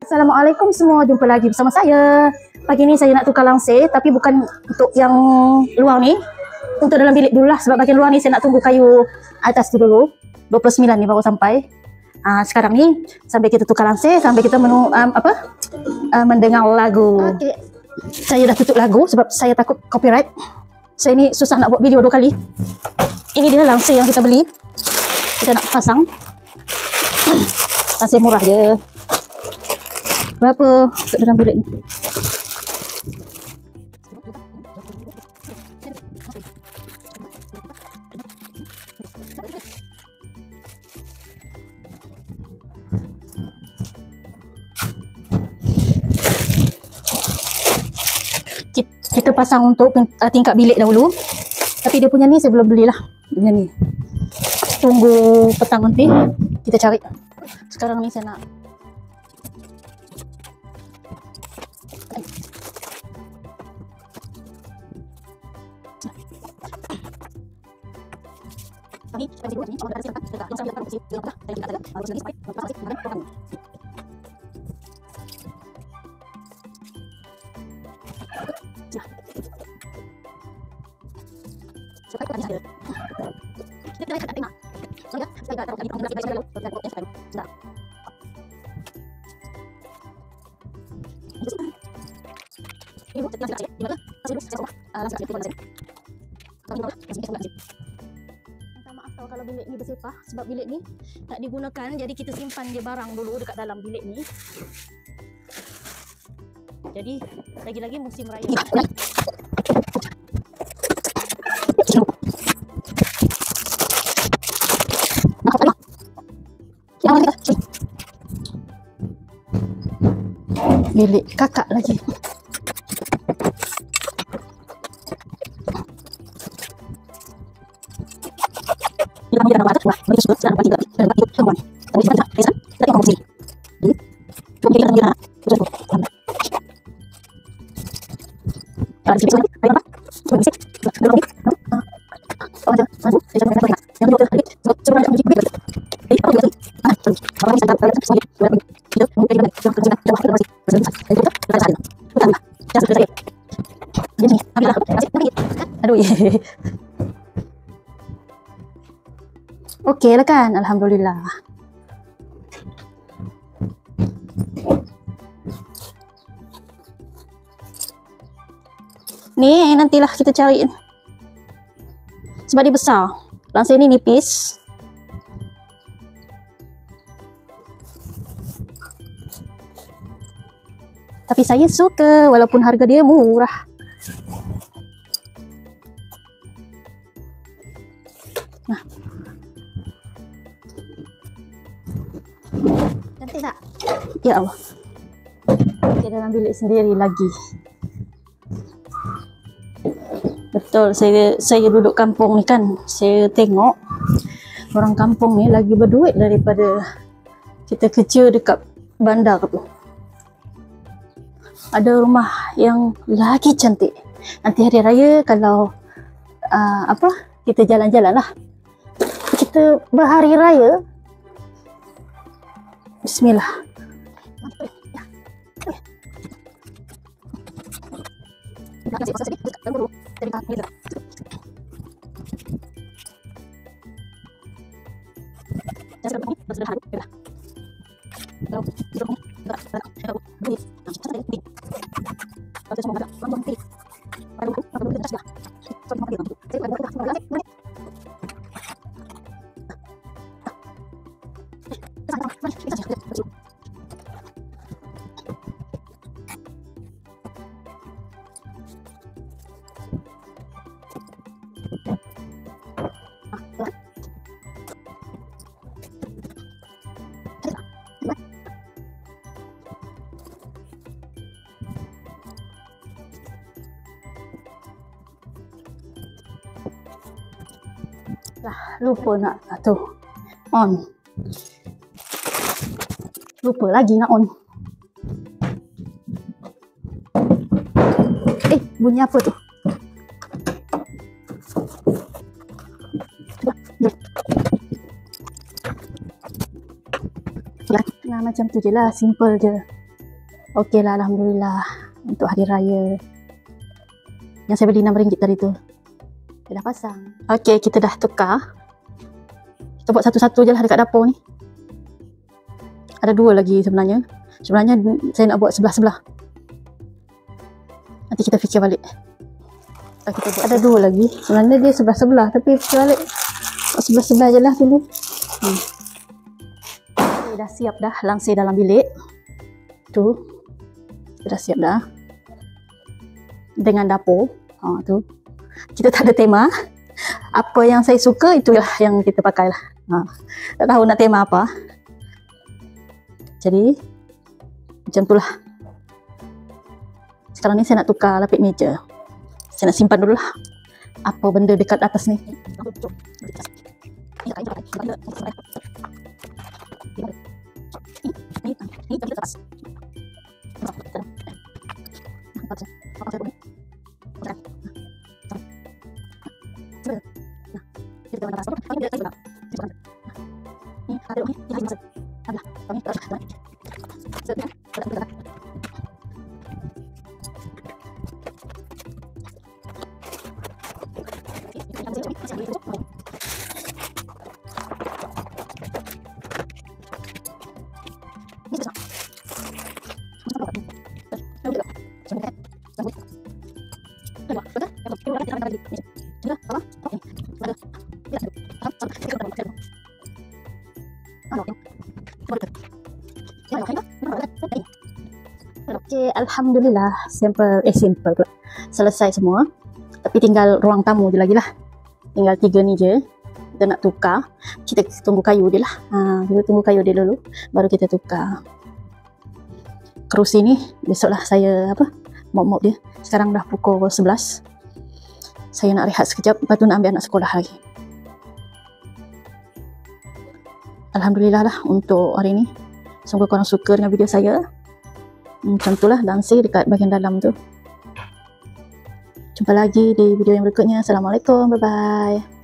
Assalamualaikum semua, jumpa lagi bersama saya. Pagi ni saya nak tukar langsir, tapi bukan untuk yang luar ni, untuk dalam bilik dulu lah. Sebab bahagian luar ni saya nak tunggu kayu atas tu dulu. 29 ni baru sampai. Sekarang ni sampai kita tukar langsir, sampai kita mendengar lagu. Okay. Saya dah tutup lagu sebab saya takut copyright. Saya ni susah nak buat video 2 kali. Ini dia langsir yang kita beli. Kita nak pasang. Langsir murah je. Berapa untuk dalam bilik ni? Kita pasang untuk tingkat bilik dahulu. Tapi dia punya ni saya belum belilah. Punya ni. Tunggu petang nanti kita cari. Sekarang ni saya nak maaf kalau bilik ni bersepah sebab bilik ni tak digunakan, jadi kita simpan je barang dulu dekat dalam bilik ni. Jadi lagi-lagi musim raya. Bilik kakak lagi. Aduh. Okey lah kan, alhamdulillah. Ni nantilah kita cari. Sebab dia besar. Langsir ni nipis. Tapi saya suka walaupun harga dia murah. Nah. Cantik tak? Ya Allah. Kita dalam bilik sendiri lagi. Betul, saya duduk kampung ni kan. Saya tengok orang kampung ni lagi berduit daripada kita kerja dekat bandar tu. Ada rumah yang lagi cantik. Nanti hari raya kalau kita jalan-jalan lah. Kita berhari raya. Bismillah. Lupa nak tu on. Lupa lagi nak on. Bunyi apa tu? Nah, macam tu je lah, simple je. Okey lah, Alhamdulillah. Untuk hari raya yang saya beli RM6 tadi tu, dia dah pasang. Okey, kita dah tukar. Kita buat satu-satu je lah dekat dapur ni. Ada 2 lagi sebenarnya. Sebenarnya saya nak buat sebelah-sebelah. Nanti kita fikir balik. Kita buat ada 2 lagi. Sebenarnya dia sebelah-sebelah, tapi fikir balik. Sebelah-sebelah je lah dulu. Okay, dah siap dah langsir dalam bilik. Tu. Dah siap dah. Dengan dapur. Tu. Kita tak ada tema. Apa yang saya suka itulah yang kita pakai lah. Tak tahu nak tema apa. Jadi macam tu lah. Sekarang ni saya nak tukar lapik meja. Saya nak simpan dulu lah apa benda dekat atas ni. Okay, Alhamdulillah simple pula. Selesai semua. Tapi tinggal ruang tamu je lagi lah. Tinggal 3 ni je. Kita nak tukar. Kita tunggu kayu dia lah. Kita tunggu kayu dia dulu. Baru kita tukar. Kerusi ni besoklah saya mop-mop dia. Sekarang dah pukul 11. Saya nak rehat sekejap. Lepas tu nak ambil anak sekolah lagi. Alhamdulillah lah untuk hari ni. Semoga korang suka dengan video saya. Macam tu lah langsir dekat bahagian dalam tu. Jumpa lagi di video yang berikutnya. Assalamualaikum. Bye-bye.